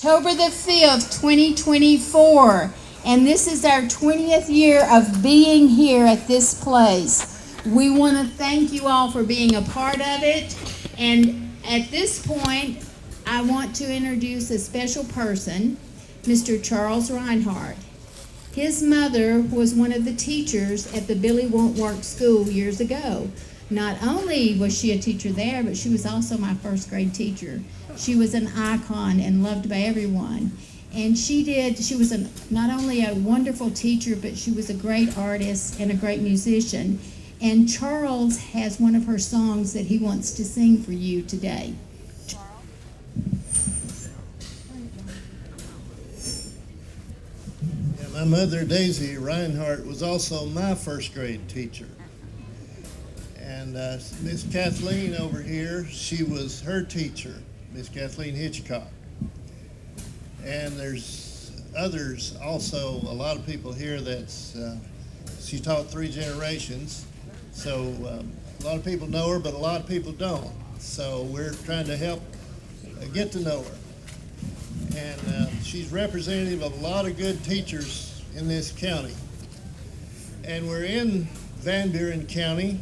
October the 5th, 2024, and this is our 20th year of being here at this place. We want to thank you all for being a part of it, and at this point, I want to introduce a special person, Mr. Charles Reinhardt. His mother was one of the teachers at the Billy Won't Work School years ago. Not only was she a teacher there, but she was also my first grade teacher. She was an icon and loved by everyone. And she was not only a wonderful teacher, but she was a great artist and a great musician. And Charles has one of her songs that he wants to sing for you today. Yeah, my mother, Daisy Reinhardt, was also my first grade teacher. And Miss Kathleen over here, she was her teacher, Miss Kathleen Hitchcock. And there's others also, a lot of people here that's, she taught 3 generations. So a lot of people know her, but a lot of people don't. So we're trying to help get to know her. And she's representative of a lot of good teachers in this county. And we're in Van Buren County.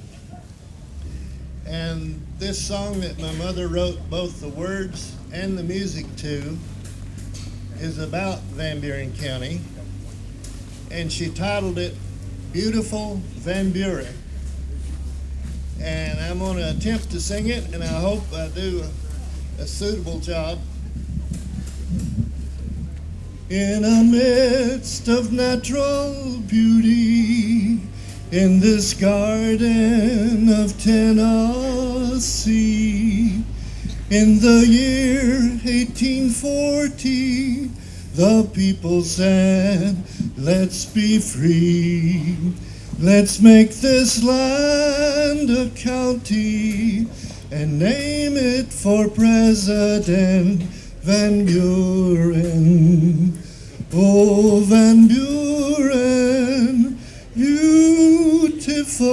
And this song that my mother wrote both the words and the music to is about Van Buren County. And she titled it Beautiful Van Buren. And I'm going to attempt to sing it, and I hope I do a suitable job. In the midst of natural beauty, in this garden of Tennessee, in the year 1840, the people said, let's be free. Let's make this land a county and name it for President Van Buren. Oh, Van Buren, beautiful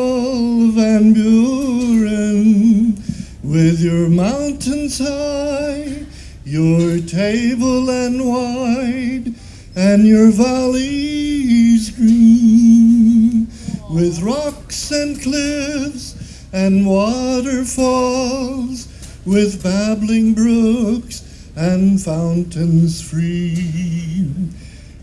Van Buren, with your mountains high, your table and wide, and your valleys green, with rocks and cliffs and waterfalls, with babbling brooks and fountains free.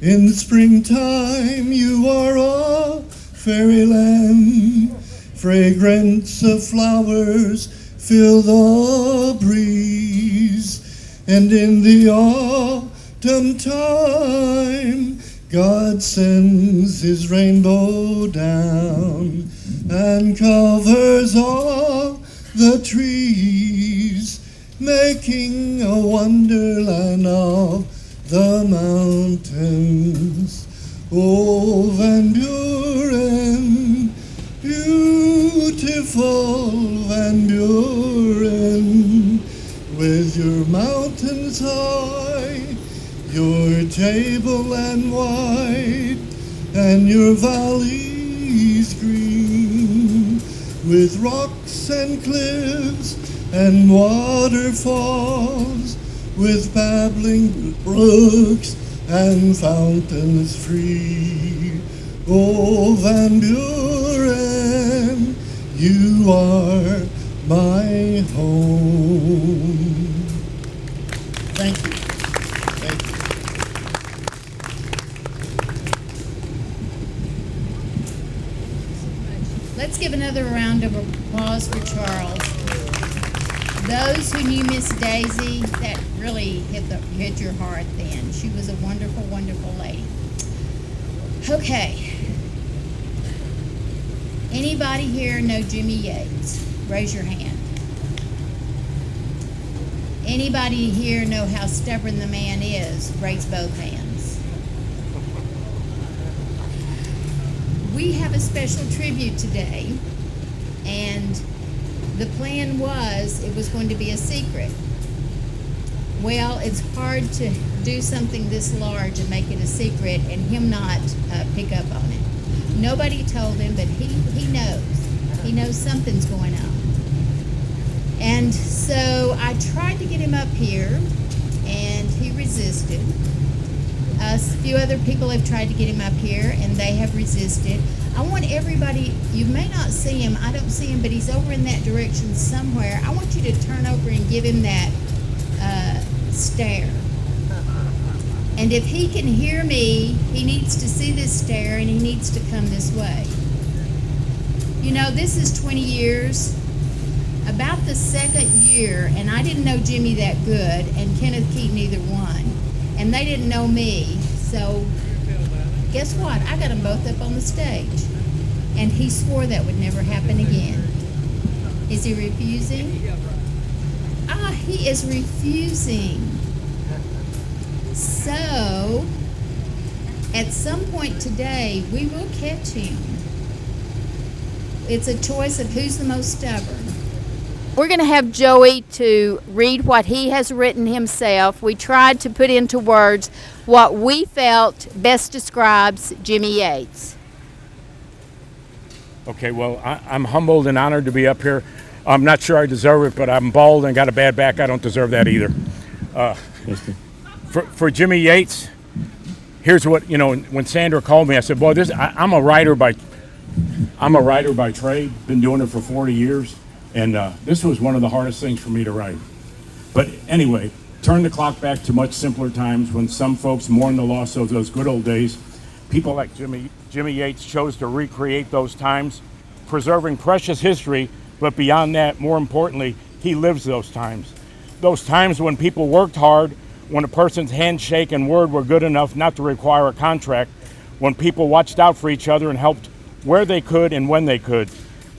In springtime you are a fairyland, fragrance of flowers fill the breeze, and in the autumn time God sends his rainbow down and covers all the trees, making a wonderland of the mountains. Oh, Van Buren, beautiful Van Buren, with your mountains high, your table and wide, and your valleys green, with rocks and cliffs and waterfalls, with babbling brooks and fountains free. Oh, Van Buren, you are my home. Thank you. Thank you. Let's give another round of applause for Charles. Those who knew Miss Daisy, that really hit your heart then. She was a wonderful, wonderful lady. Okay. Anybody here know Jimmy Yates? Raise your hand. Anybody here know how stubborn the man is? Raise both hands. We have a special tribute today, and the plan was it was going to be a secret. Well, it's hard to do something this large and make it a secret and him not pick up on it. Nobody told him, but he knows. He knows something's going on. And so I tried to get him up here, and he resisted. A few other people have tried to get him up here, and they have resisted. I want everybody, you may not see him, I don't see him, but he's over in that direction somewhere. I want you to turn over and give him that stare. And if he can hear me, he needs to see this stare, and he needs to come this way. You know, this is 20 years. About the second year, and I didn't know Jimmy that good, and Kenneth Keaton either one, and they didn't know me, so guess what? I got them both up on the stage. and he swore that would never happen again. Is he refusing? He is refusing. So, at some point today, we will catch him. It's a choice of who's the most stubborn. We're going to have Joey to read what he has written himself. We tried to put into words what we felt best describes Jimmy Yates. Okay, well, I'm humbled and honored to be up here. I'm not sure I deserve it, but I'm bald and got a bad back. I don't deserve that either. For Jimmy Yates, here's what, when Sandra called me, I said, boy, I'm a writer by trade, been doing it for 40 years, and this was one of the hardest things for me to write. But anyway, turn the clock back to much simpler times when some folks mourn the loss of those good old days. People like Jimmy Yates chose to recreate those times, preserving precious history, but beyond that, more importantly, he lives those times. Those times when people worked hard, when a person's handshake and word were good enough not to require a contract, when people watched out for each other and helped where they could and when they could.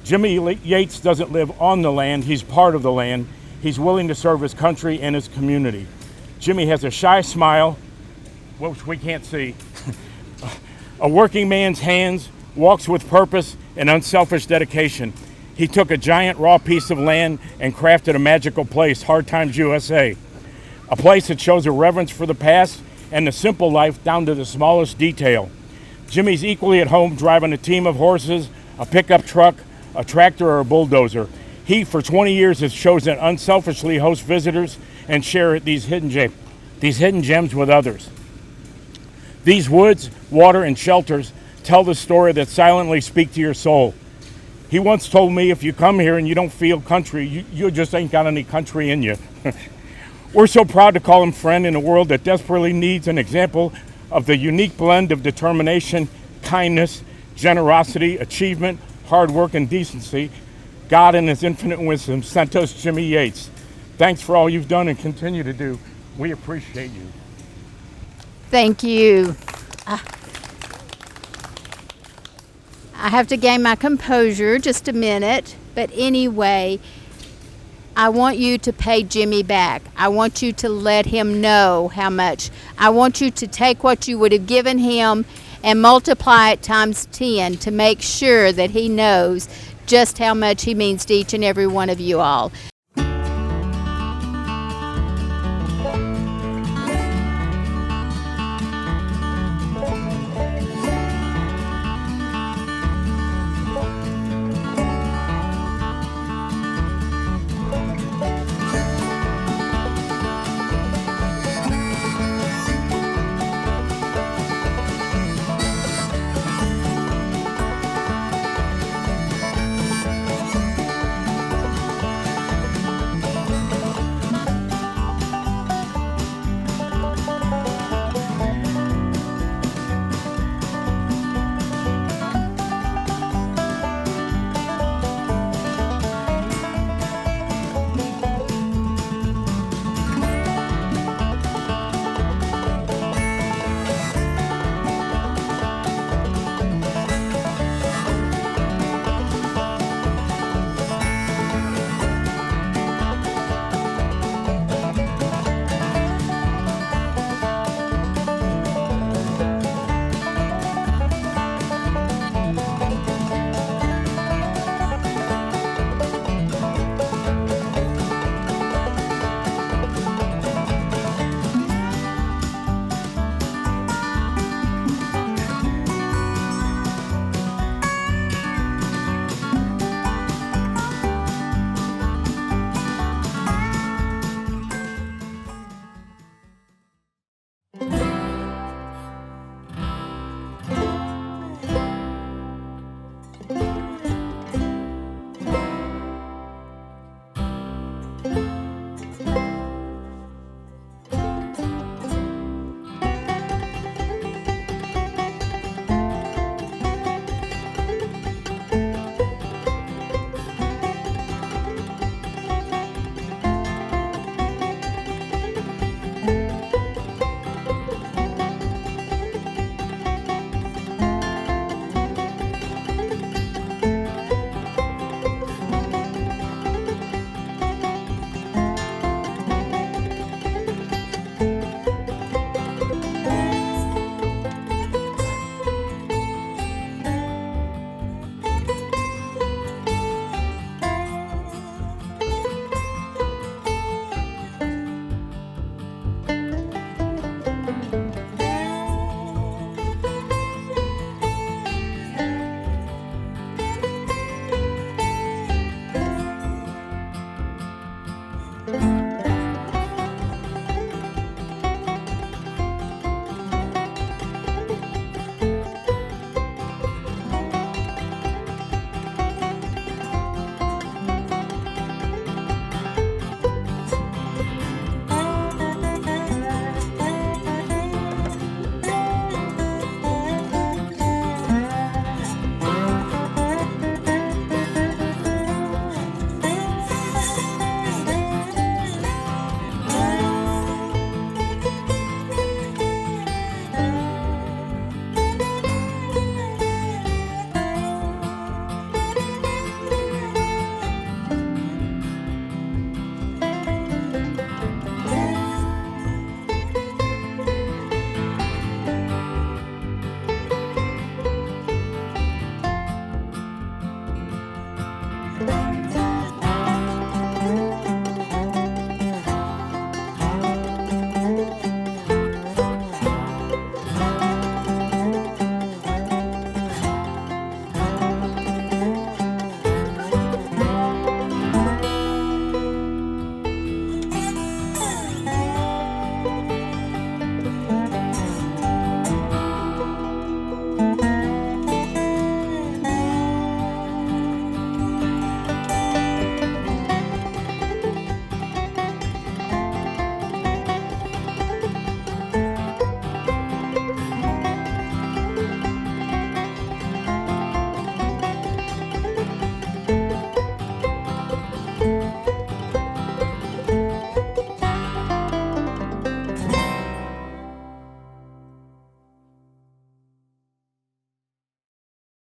Jimmy Yates doesn't live on the land, he's part of the land. He's willing to serve his country and his community. Jimmy has a shy smile, which we can't see, a working man's hands, walks with purpose and unselfish dedication. He took a giant raw piece of land and crafted a magical place, Hard Times USA. A place that shows a reverence for the past and the simple life down to the smallest detail. Jimmy's equally at home driving a team of horses, a pickup truck, a tractor, or a bulldozer. He, for 20 years, has chosen to unselfishly host visitors and share these hidden gems with others. These woods, water, and shelters tell the story that silently speak to your soul. He once told me, if you come here and you don't feel country, you just ain't got any country in you. We're so proud to call him friend in a world that desperately needs an example of the unique blend of determination, kindness, generosity, achievement, hard work, and decency. God in his infinite wisdom sent us Jimmy Yates. Thanks for all you've done and continue to do. We appreciate you. Thank you. I have to gain my composure just a minute, but anyway, I want you to pay Jimmy back. I want you to let him know how much. I want you to take what you would have given him and multiply it times 10 to make sure that he knows just how much he means to each and every one of you all. Bye.